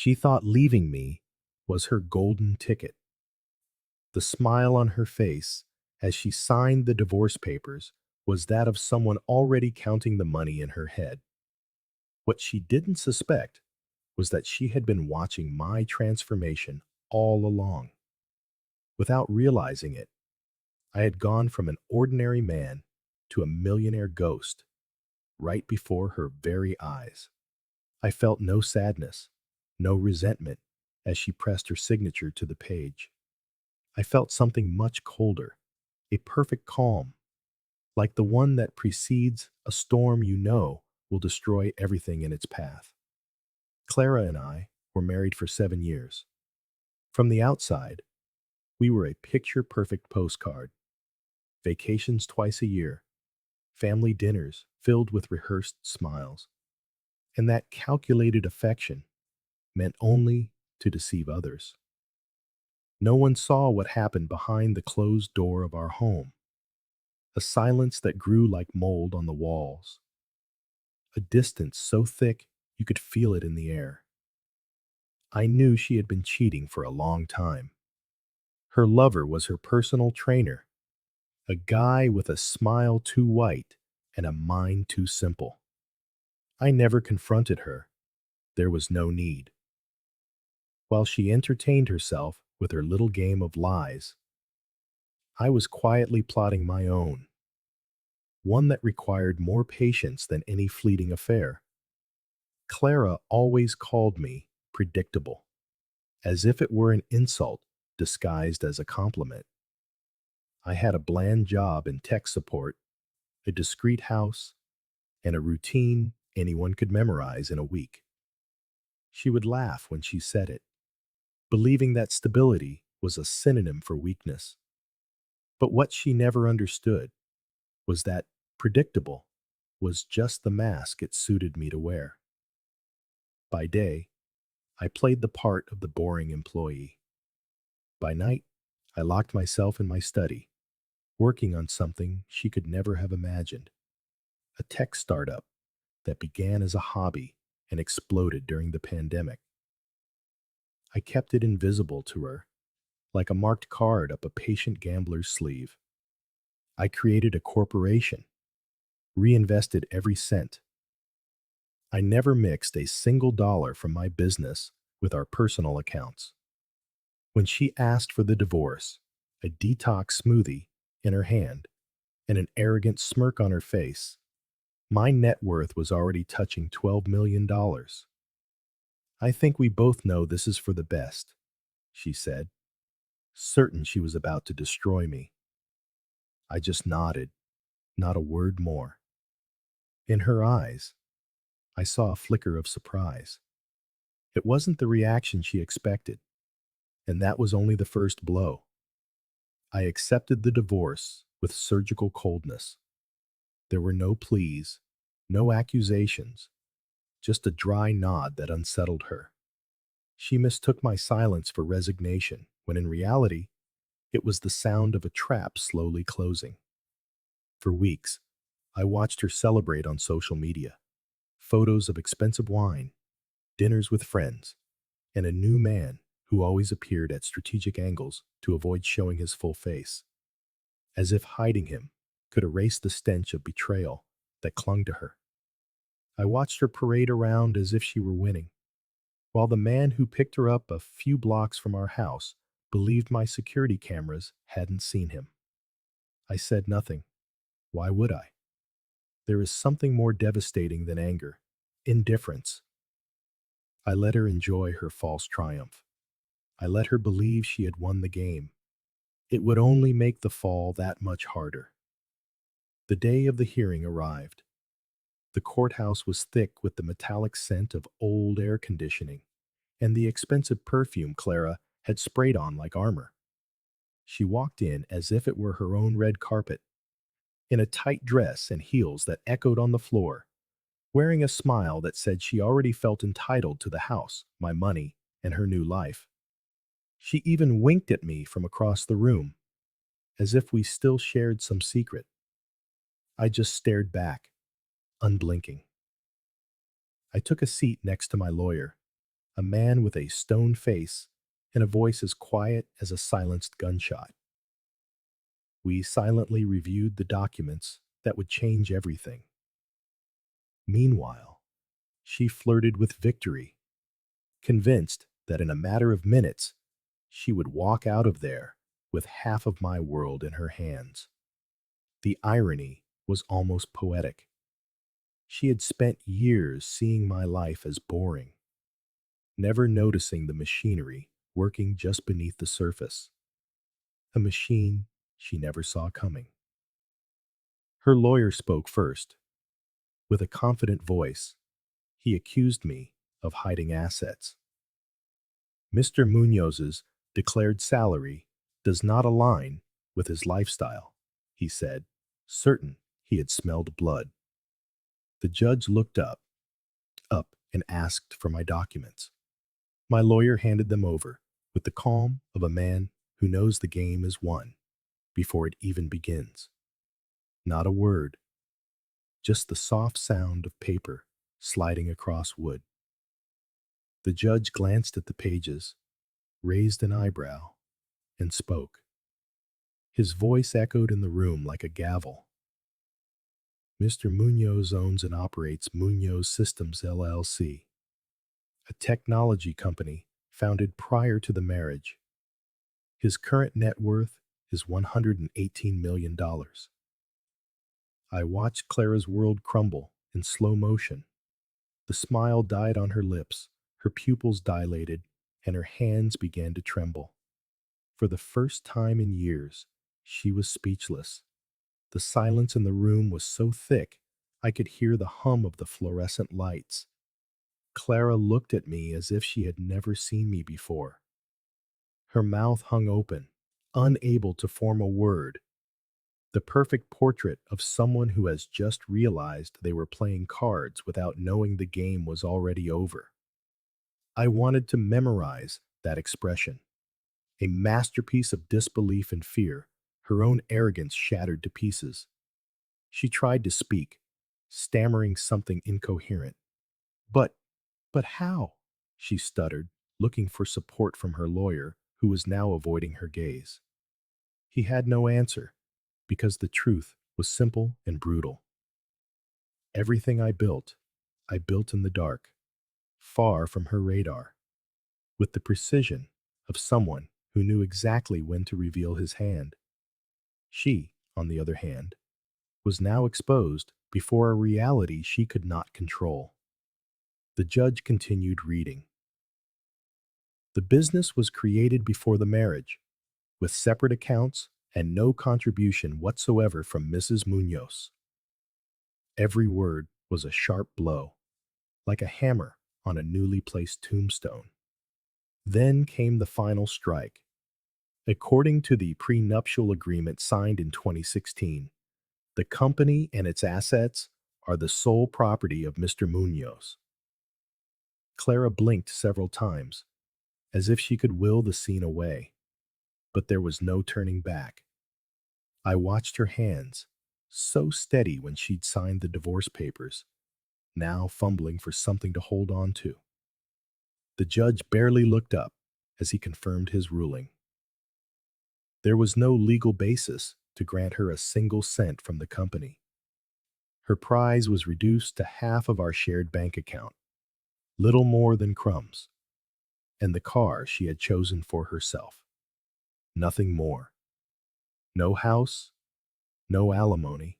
She thought leaving me was her golden ticket. The smile on her face as she signed the divorce papers was that of someone already counting the money in her head. What she didn't suspect was that she had been watching my transformation all along. Without realizing it, I had gone from an ordinary man to a millionaire ghost right before her very eyes. I felt no sadness, no resentment as she pressed her signature to the page. I felt something much colder, a perfect calm, like the one that precedes a storm you know will destroy everything in its path. Clara and I were married for 7 years. From the outside, we were a picture-perfect postcard, vacations twice a year, family dinners filled with rehearsed smiles, and that calculated affection meant only to deceive others. No one saw what happened behind the closed door of our home, a silence that grew like mold on the walls, a distance so thick you could feel it in the air. I knew she had been cheating for a long time. Her lover was her personal trainer, a guy with a smile too white and a mind too simple. I never confronted her. There was no need. While she entertained herself with her little game of lies, I was quietly plotting my own, one that required more patience than any fleeting affair. Clara always called me predictable, as if it were an insult disguised as a compliment. I had a bland job in tech support, a discreet house, and a routine anyone could memorize in a week. She would laugh when she said it, believing that stability was a synonym for weakness. But what she never understood was that predictable was just the mask it suited me to wear. By day, I played the part of the boring employee. By night, I locked myself in my study, working on something she could never have imagined, a tech startup that began as a hobby and exploded during the pandemic. I kept it invisible to her, like a marked card up a patient gambler's sleeve. I created a corporation, reinvested every cent. I never mixed a single dollar from my business with our personal accounts. When she asked for the divorce, a detox smoothie in her hand and an arrogant smirk on her face, my net worth was already touching $12 million. dollars. I think we both know this is for the best, she said, certain she was about to destroy me. I just nodded, not a word more. In her eyes, I saw a flicker of surprise. It wasn't the reaction she expected, and that was only the first blow. I accepted the divorce with surgical coldness. There were no pleas, no accusations, just a dry nod that unsettled her. She mistook my silence for resignation, when in reality, it was the sound of a trap slowly closing. For weeks, I watched her celebrate on social media. Photos of expensive wine, dinners with friends, and a new man who always appeared at strategic angles to avoid showing his full face, as if hiding him could erase the stench of betrayal that clung to her. I watched her parade around as if she were winning, while the man who picked her up a few blocks from our house believed my security cameras hadn't seen him. I said nothing. Why would I? There is something more devastating than anger: indifference. I let her enjoy her false triumph. I let her believe she had won the game. It would only make the fall that much harder. The day of the hearing arrived. The courthouse was thick with the metallic scent of old air conditioning and the expensive perfume Clara had sprayed on like armor. She walked in as if it were her own red carpet, in a tight dress and heels that echoed on the floor, wearing a smile that said she already felt entitled to the house, my money, and her new life. She even winked at me from across the room, as if we still shared some secret. I just stared back, unblinking. I took a seat next to my lawyer, a man with a stone face and a voice as quiet as a silenced gunshot. We silently reviewed the documents that would change everything. Meanwhile, she flirted with victory, convinced that in a matter of minutes, she would walk out of there with half of my world in her hands. The irony was almost poetic. She had spent years seeing my life as boring, never noticing the machinery working just beneath the surface, a machine she never saw coming. Her lawyer spoke first. With a confident voice, he accused me of hiding assets. Mr. Munoz's declared salary does not align with his lifestyle, he said, certain he had smelled blood. The judge looked up, and asked for my documents. My lawyer handed them over with the calm of a man who knows the game is won before it even begins. Not a word, just the soft sound of paper sliding across wood. The judge glanced at the pages, raised an eyebrow, and spoke. His voice echoed in the room like a gavel. Mr. Munoz owns and operates Munoz Systems LLC, a technology company founded prior to the marriage. His current net worth is $118 million. I watched Clara's world crumble in slow motion. The smile died on her lips, her pupils dilated, and her hands began to tremble. For the first time in years, she was speechless. The silence in the room was so thick, I could hear the hum of the fluorescent lights. Clara looked at me as if she had never seen me before. Her mouth hung open, unable to form a word, the perfect portrait of someone who has just realized they were playing cards without knowing the game was already over. I wanted to memorize that expression, a masterpiece of disbelief and fear, her own arrogance shattered to pieces. She tried to speak, stammering something incoherent. But, but how? She stuttered, looking for support from her lawyer, who was now avoiding her gaze. He had no answer, because the truth was simple and brutal. Everything I built in the dark, far from her radar, with the precision of someone who knew exactly when to reveal his hand. She, on the other hand, was now exposed before a reality she could not control. The judge continued reading. The business was created before the marriage, with separate accounts and no contribution whatsoever from Mrs. Munoz. Every word was a sharp blow, like a hammer on a newly placed tombstone. Then came the final strike. According to the prenuptial agreement signed in 2016, the company and its assets are the sole property of Mr. Munoz. Clara blinked several times, as if she could will the scene away, but there was no turning back. I watched her hands, so steady when she'd signed the divorce papers, now fumbling for something to hold on to. The judge barely looked up as he confirmed his ruling. There was no legal basis to grant her a single cent from the company. Her prize was reduced to half of our shared bank account, little more than crumbs, and the car she had chosen for herself. Nothing more. No house, no alimony,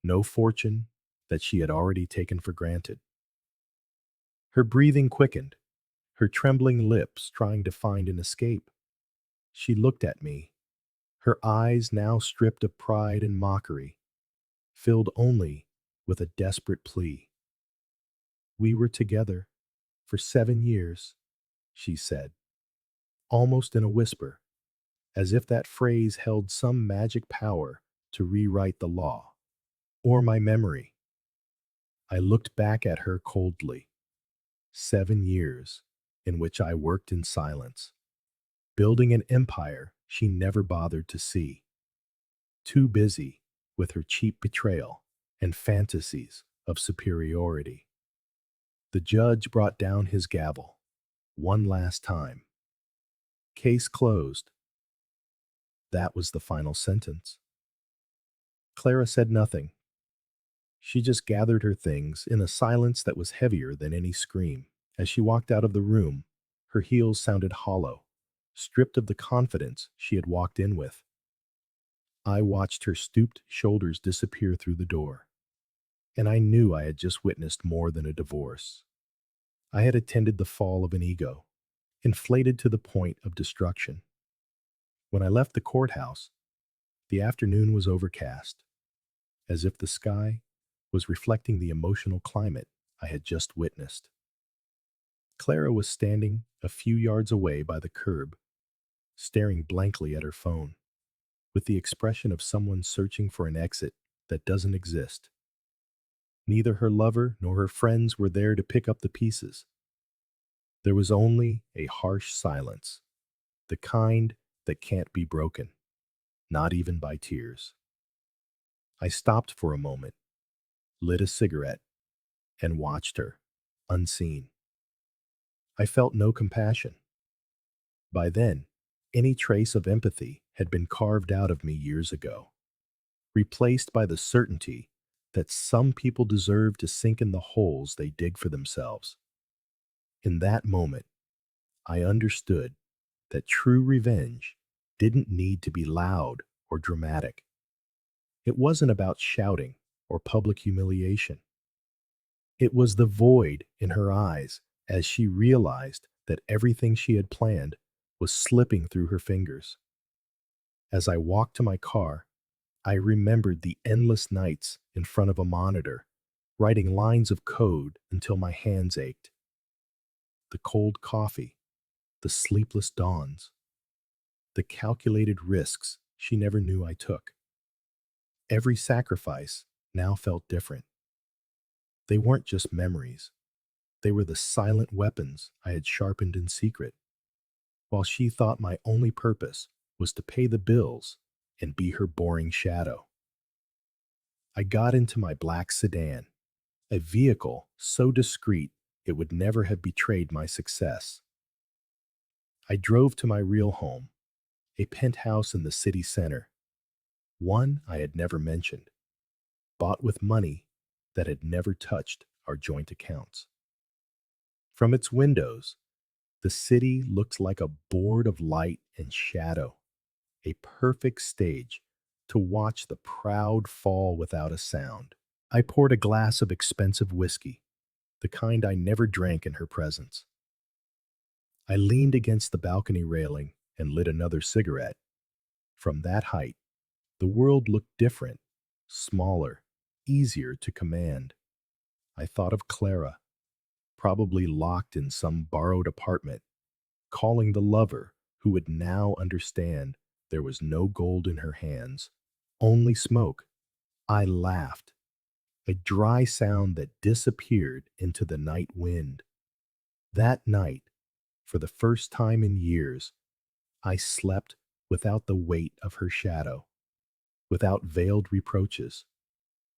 no fortune that she had already taken for granted. Her breathing quickened, her trembling lips trying to find an escape. She looked at me, her eyes now stripped of pride and mockery, filled only with a desperate plea. We were together for 7 years, she said, almost in a whisper, as if that phrase held some magic power to rewrite the law, or my memory. I looked back at her coldly. 7 years in which I worked in silence, building an empire she never bothered to see, too busy with her cheap betrayal and fantasies of superiority. The judge brought down his gavel. One last time. Case closed. That was the final sentence. Clara said nothing. She just gathered her things in a silence that was heavier than any scream. As she walked out of the room, her heels sounded hollow, stripped of the confidence she had walked in with. I watched her stooped shoulders disappear through the door, and I knew I had just witnessed more than a divorce. I had attended the fall of an ego, inflated to the point of destruction. When I left the courthouse, the afternoon was overcast, as if the sky was reflecting the emotional climate I had just witnessed. Clara was standing a few yards away by the curb, staring blankly at her phone, with the expression of someone searching for an exit that doesn't exist. Neither her lover nor her friends were there to pick up the pieces. There was only a harsh silence, the kind that can't be broken, not even by tears. I stopped for a moment, lit a cigarette, and watched her, unseen. I felt no compassion. By then, any trace of empathy had been carved out of me years ago, replaced by the certainty that some people deserve to sink in the holes they dig for themselves. In that moment, I understood that true revenge didn't need to be loud or dramatic. It wasn't about shouting or public humiliation. It was the void in her eyes as she realized that everything she had planned was slipping through her fingers. As I walked to my car, I remembered the endless nights in front of a monitor, writing lines of code until my hands ached. The cold coffee, the sleepless dawns, the calculated risks she never knew I took. Every sacrifice now felt different. They weren't just memories. They were the silent weapons I had sharpened in secret, while she thought my only purpose was to pay the bills and be her boring shadow. I got into my black sedan, a vehicle so discreet it would never have betrayed my success. I drove to my real home, a penthouse in the city center, one I had never mentioned, bought with money that had never touched our joint accounts. From its windows, the city looked like a board of light and shadow, a perfect stage to watch the proud fall without a sound. I poured a glass of expensive whiskey, the kind I never drank in her presence. I leaned against the balcony railing and lit another cigarette. From that height, the world looked different, smaller, easier to command. I thought of Clara, probably locked in some borrowed apartment, calling the lover who would now understand there was no gold in her hands, only smoke. I laughed, a dry sound that disappeared into the night wind. That night, for the first time in years, I slept without the weight of her shadow, without veiled reproaches,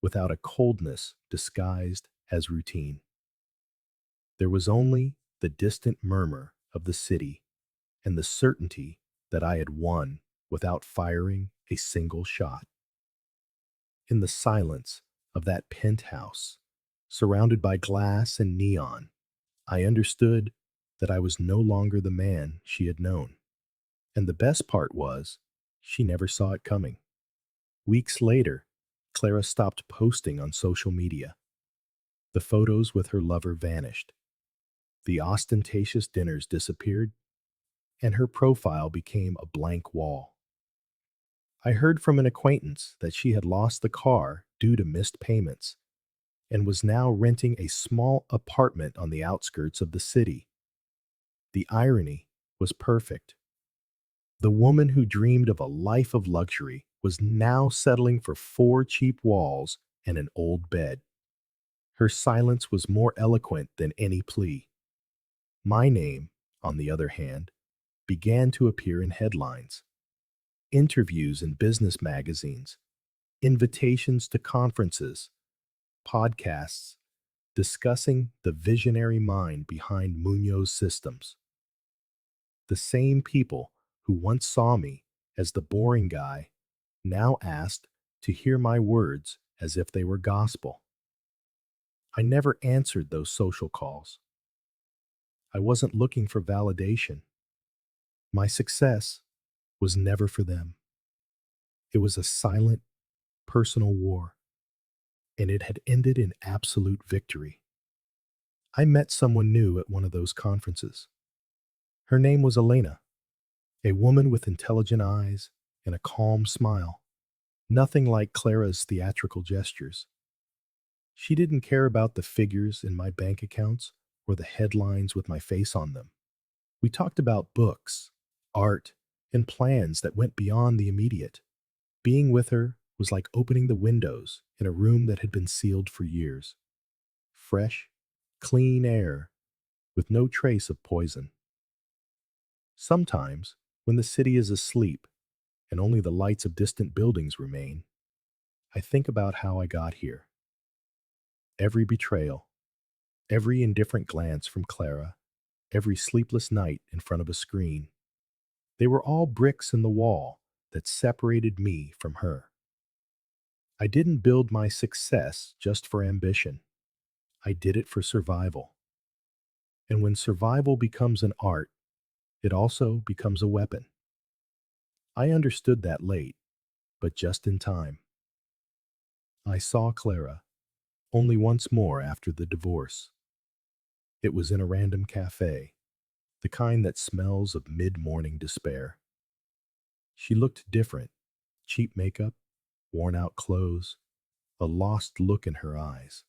without a coldness disguised as routine. There was only the distant murmur of the city and the certainty that I had won without firing a single shot. In the silence of that penthouse, surrounded by glass and neon, I understood that I was no longer the man she had known. And the best part was, she never saw it coming. Weeks later, Clara stopped posting on social media. The photos with her lover vanished. The ostentatious dinners disappeared, and her profile became a blank wall. I heard from an acquaintance that she had lost the car due to missed payments and was now renting a small apartment on the outskirts of the city. The irony was perfect. The woman who dreamed of a life of luxury was now settling for 4 cheap walls and an old bed. Her silence was more eloquent than any plea. My name, on the other hand, began to appear in headlines, interviews in business magazines, invitations to conferences, podcasts discussing the visionary mind behind Munoz's systems. The same people who once saw me as the boring guy now asked to hear my words as if they were gospel. I never answered those social calls. I wasn't looking for validation. My success was never for them. It was a silent, personal war, and it had ended in absolute victory. I met someone new at one of those conferences. Her name was Elena, a woman with intelligent eyes and a calm smile, nothing like Clara's theatrical gestures. She didn't care about the figures in my bank accounts or the headlines with my face on them. We talked about books, art, and plans that went beyond the immediate. Being with her was like opening the windows in a room that had been sealed for years. Fresh, clean air with no trace of poison. Sometimes, when the city is asleep and only the lights of distant buildings remain, I think about how I got here. Every betrayal, every indifferent glance from Clara, every sleepless night in front of a screen, they were all bricks in the wall that separated me from her. I didn't build my success just for ambition. I did it for survival. And when survival becomes an art, it also becomes a weapon. I understood that late, but just in time. I saw Clara only once more after the divorce. It was in a random cafe, the kind that smells of mid-morning despair. She looked different, cheap makeup, worn out clothes, a lost look in her eyes.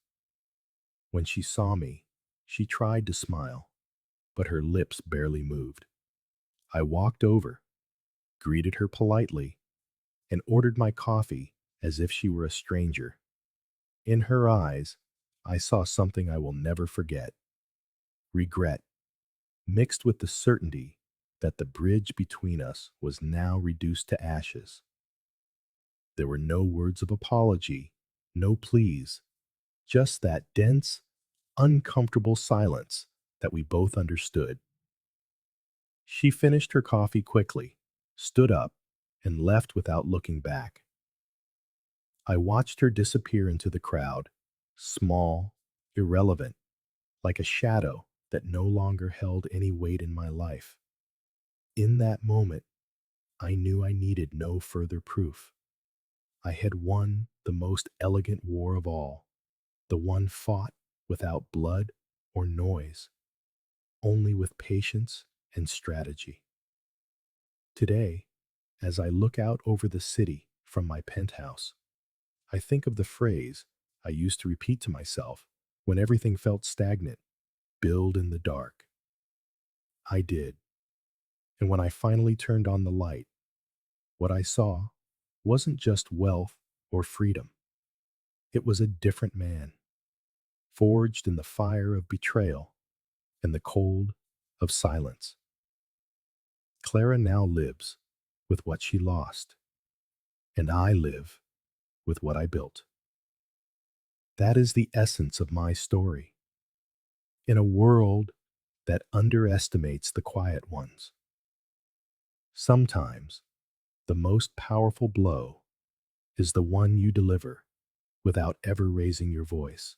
When she saw me, she tried to smile, but her lips barely moved. I walked over, greeted her politely, and ordered my coffee as if she were a stranger. In her eyes, I saw something I will never forget: regret, mixed with the certainty that the bridge between us was now reduced to ashes. There were no words of apology, no pleas, just that dense, uncomfortable silence that we both understood. She finished her coffee quickly, stood up, and left without looking back. I watched her disappear into the crowd, small, irrelevant, like a shadow that no longer held any weight in my life. In that moment, I knew I needed no further proof. I had won the most elegant war of all, the one fought without blood or noise, only with patience and strategy. Today, as I look out over the city from my penthouse, I think of the phrase I used to repeat to myself when everything felt stagnant: build in the dark. I did. And when I finally turned on the light, what I saw wasn't just wealth or freedom. It was a different man, forged in the fire of betrayal and the cold of silence. Clara now lives with what she lost, and I live with what I built. That is the essence of my story. In a world that underestimates the quiet ones, sometimes the most powerful blow is the one you deliver without ever raising your voice.